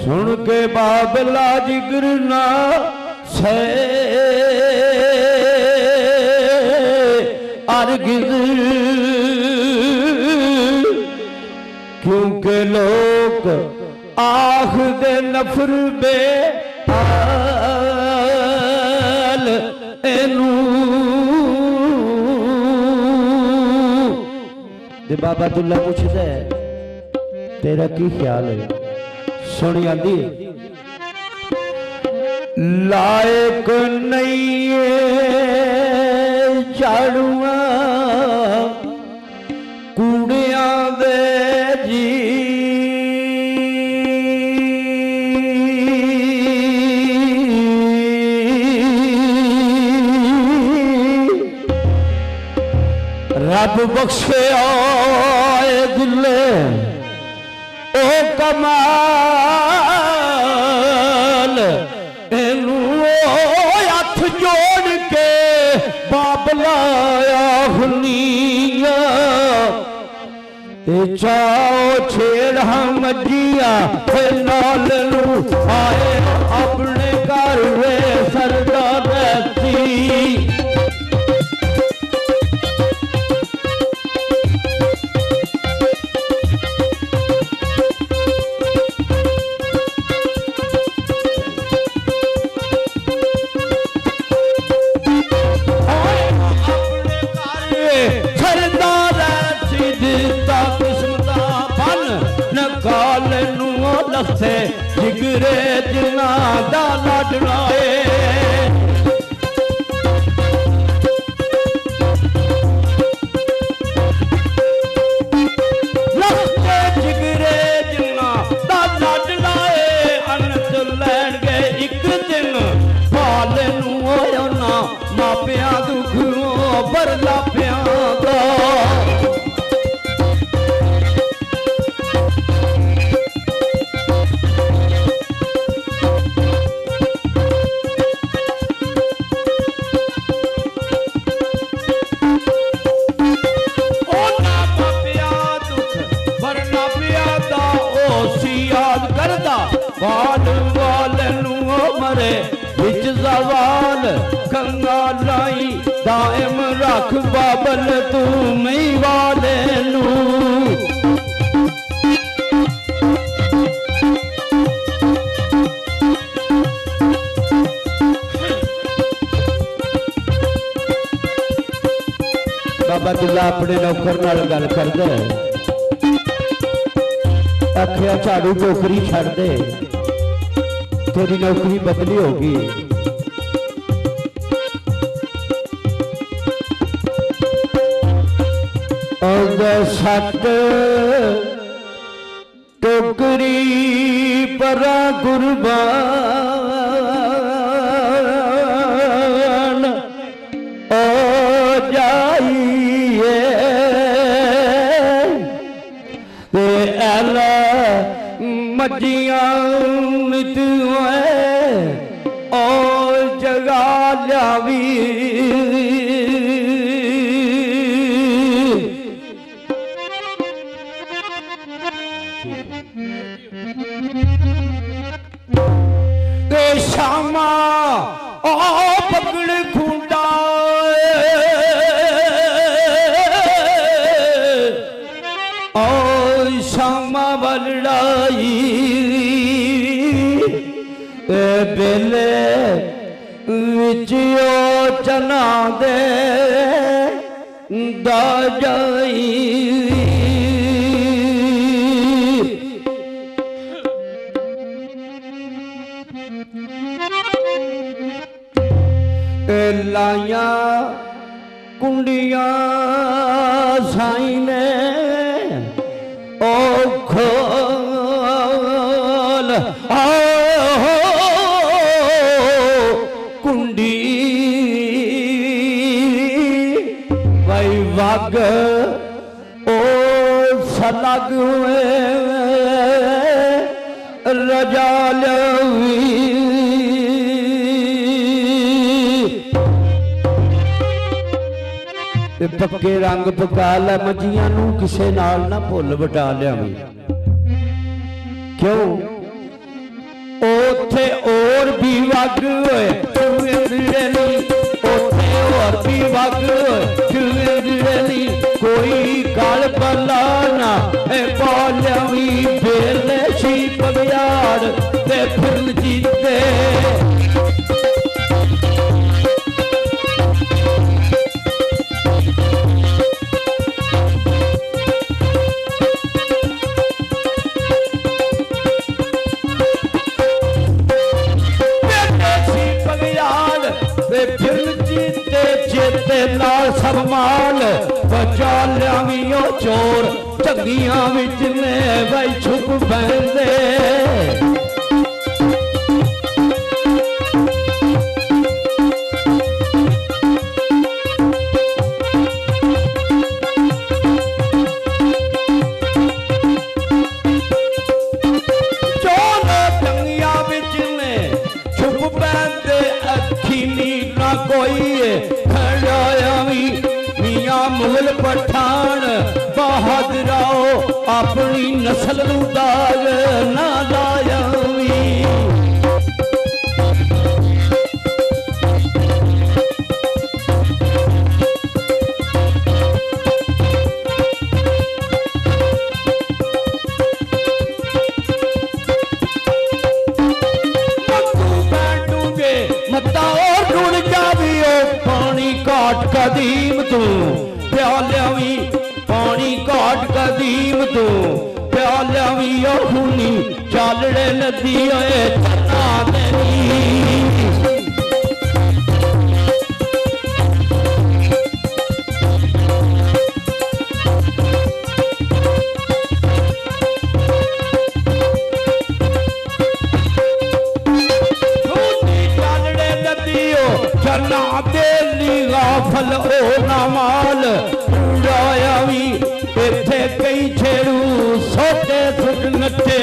सुन के बाबला जिगर ना से अर्गिज क्योंकि लोग आख दे नफर बे आल एनू दे बाबा दुल्ला पूछता है तेरा की ख्याल है। सुन आंदी लायक नहीं झाड़ुआ कूड़िया दे जी रब बख्शे आए दिले ओ कमाल एनू हथ जोड़ के बाबला हुनिया चाओ छेड़ हम मजिया नाल नू आए अपने घर वे सरदार सी जिगरे जिना दा लाडलाए लखते जिगरे जिना दा लाडलाए अनत लैन गए एक दिन पाले नू ना मापिया दुखों बरला पिया दा बाल वाल मरे बिच जवाल गंगा लाई दायम रख बाबल तू मई वाले नू बाबा दुल्ला अपने नौकर नाल गल करदा आखिया झाड़ू टोकरी छड़ दे तेरी नौकरी बदली होगी। सट टोकरी परा कुर्बान ओ जाइए ते एला मजियां और जगा लियावी शामा ओ पकड़ खूंटा ओ शामा बलड़ाई बेले विचियो चना दे दा जाई लाया कुंडिया साई ने ओ खोल कुंडी भाई वाग ओ सलग रजा लवी पक्के रंग पका लै मजियां नू किसे नाल ना भुल वटा लिया क्यों उथे और भी वग होए चुवेंदड़ेली, उथे और भी वग होए चुवेंदड़ेली, कोई गल बलाना है पालवी बेले सी बगियाड़ ते फिर जीते। सब माल बचा लिया चोर झगियां विच ने बई छुप बहंदे। चोर झगियां विच ने छुप बहंदे, अखी नीर ना कोई मुगल पठान बहादुराओ अपनी नस्ल नूं दाग ना लाया। मत्ता और डुड़ जावी पानी घाट कदीम तू प्याली, पानी घाट कदीम तू प्याली खूनी चालड़े नदी चना गाफल ओ नमाल उड़ाया भी इथे कई छेड़ू सोते सुट नटे।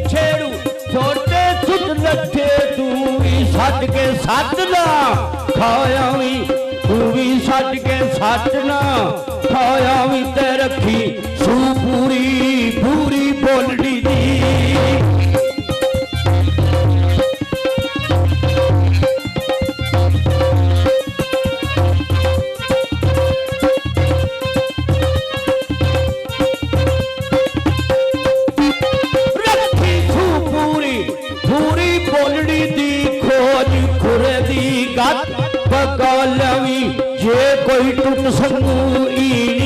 छेड़ू सोते सुट नटे तू सट के सट ना खाया भी, तू भी सट के सट ना खाया भी, ते रखी सू पूरी पूरी बोलड़ी दी। रखी सू पूरी पूरी बोलड़ी दी, खोज खुरे दी गत बगालवी, जे कोई टुट सकू ई